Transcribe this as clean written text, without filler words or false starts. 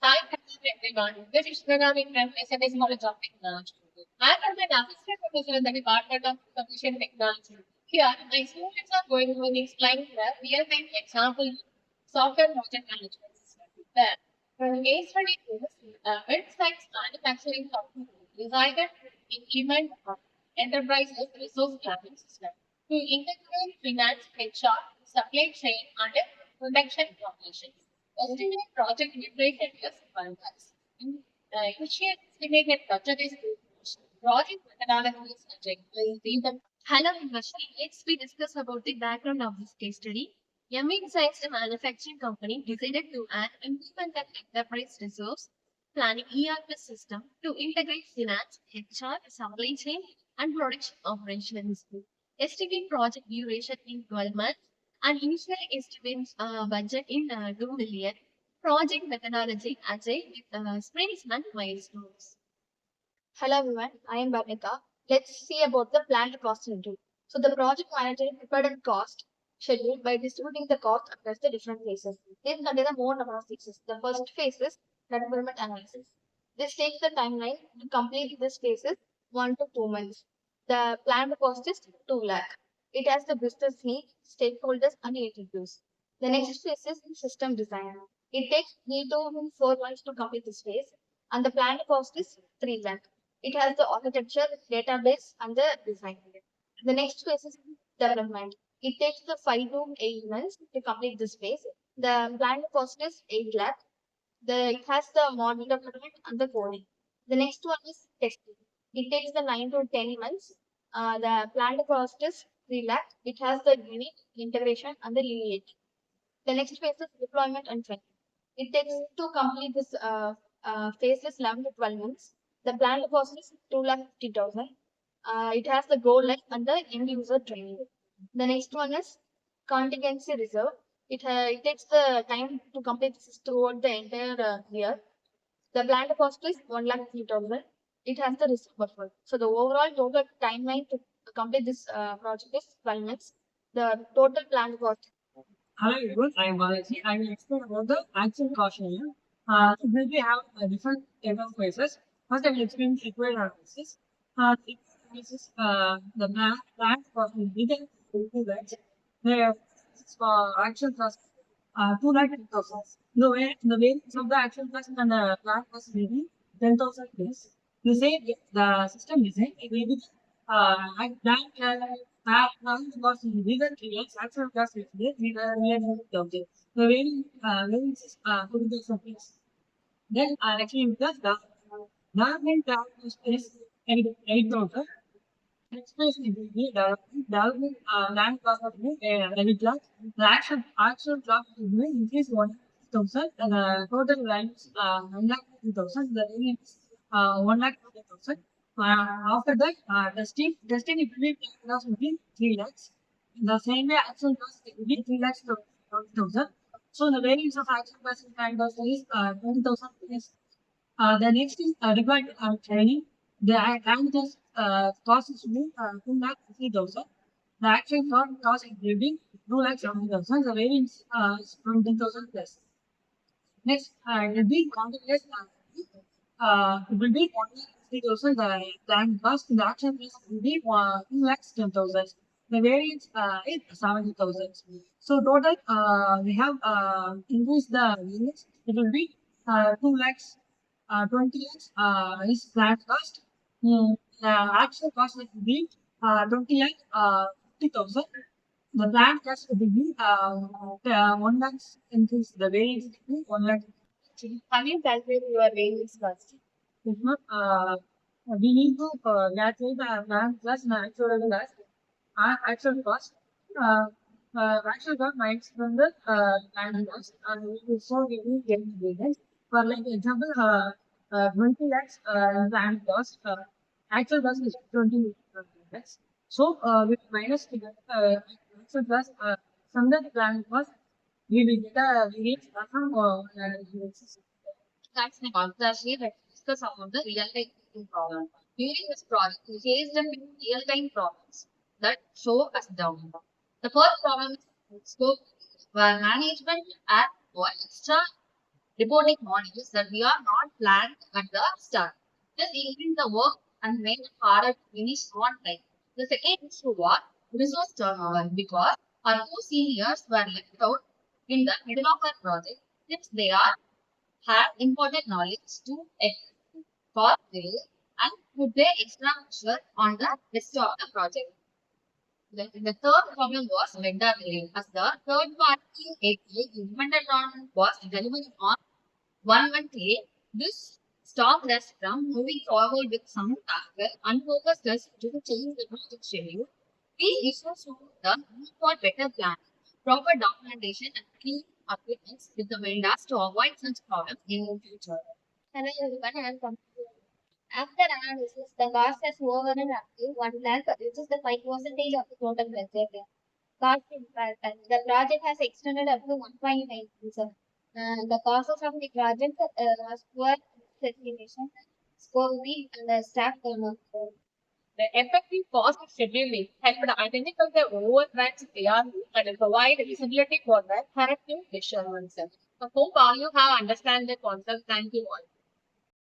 Hi, hello everyone. This is Pranami from SMS College of Technology. I am an assistant professor in the Department of Information Technology. Here, my students are going to be explaining the real-time example software project management system. The case study is a mid-sized manufacturing company decided to implement an enterprise's resource planning system to integrate finance, HR, supply chain, and production operations. Estimate project duration is 1 month. Initial estimated budget is 2 months. Project methodology is agile. Hello, Vashni. Let's we discuss about the background of this case study. A mid-sized manufacturing company decided to add implement an enterprise resource planning ERP system to integrate finance, HR, supply chain, and production operations. Estimate project duration in 12 months and initial estimates budget in 2 million. Project methodology agile with sprints and milestones. Hello everyone, I am Bharnika. Let's see about the planned cost schedule. So the project manager prepared a cost schedule by distributing the cost across the different phases. These contain the more number of phases. The first phase is requirement analysis. This takes the timeline to complete these phases 1 to 2 months. The planned cost is 2 lakh. It has the business needs, stakeholders and interviews. The next phase is system design. It takes 3 to 4 months to complete this phase and the planned cost is 3 lakh. It has the architecture, database, and the design. The next phase is development. It takes the 5 to 8 months to complete this phase. The planned cost is 8 lakh. It has the model development and the coding. The next one is testing. It takes the 9 to 10 months. The planned cost is 3 lakh. It has the unit, integration, and the lineage. The next phase is deployment and training. It takes to complete this phase is 11 to 12 months. The planned cost is 2,50,000. It has the goal line and the end user training. The next one is contingency reserve. It takes the time to complete this throughout the entire year. The planned cost is 1,50,000. It has the reserve buffer. So the overall total timeline to complete this project is 12 months. The total planned cost. Hello everyone, I am Balaji. I will explain about the actual caution here. So here we have different type of phases. First, I will explain required analysis. It analysis the plan for the detailed that the actual cost 2,00,000. The way of the actual cost and the plan cost will be 10,000 plus. You say the system design it will be plan cost will be the 3 lakhs. Actual cost will be 3,000. The variance is 2,000 plus. Then actually because the government plan cost is 8,000. Next phase will be development land cost of the 8 lakhs. The actual cost will be increase 1,000 and the total land is 1,50,000. The area is 1,20,000. After that, testing it will be cost will be 3 lakhs. The same way actual cost it will be 3 lakhs to 20,000. So the variance of actual cost and time cost is 20,000 plus. The next is required training. The language cost is 2,50,000. The actual cost will be 2,70,000. The variance is 20,000 plus. Next, it will be continuous. It will be 1,50,000. The plan cost. The actual cost will be 2,10,000. The variance is 70,000. So total, we have increased the units. It will be 2 lakhs. 20 lakhs is flat cost. The actual cost will be 20 lakh 50,000. The plant cost will be 1 lakh increase. The variance will be 1 lakh. Can you calculate your variance cost? If not, we need to calculate the plant plus the actual cost. Actual cost minus from the plant cost, and we will so we will get the variance. For like example, 20 lakhs plant cost. Actual cost is 20 lakhs. So with minus the actual cost from the plant cost, we will get a variance from That's the concept. Let's discuss about the real-time problem. During this project, we faced a real-time problems that show us down. The first problem is scope, where management add one extra reporting models that we are not planned at the start. This increased the work and made it harder to finish on time. The second issue was resource turnover because our two seniors were left out in the middle of our project since they are had important knowledge to execute for delay and put their extra pressure on the rest of the project. The third problem was vendor delay, as the third party API implemented on was delivered on 1 month late. This stopped us from moving forward with some tasks and focused us to change the project schedule. These issues showed the need for better planning, proper documentation, and clean agreements with the vendors to avoid such problems in the future. Hello everyone, I am Kamala. After analysis, the cost has overrun up to 1 lakh, which is the 5% of the total budget. Cost impact. The project has extended up to 1.9 years. The causes of the project was poor certification, scope weak, and staff turnover. The effective cost scheduling helped identify the overruns in ARV and provide visibility for the corrective measurements. I hope all you have understand the concept. Thank you all.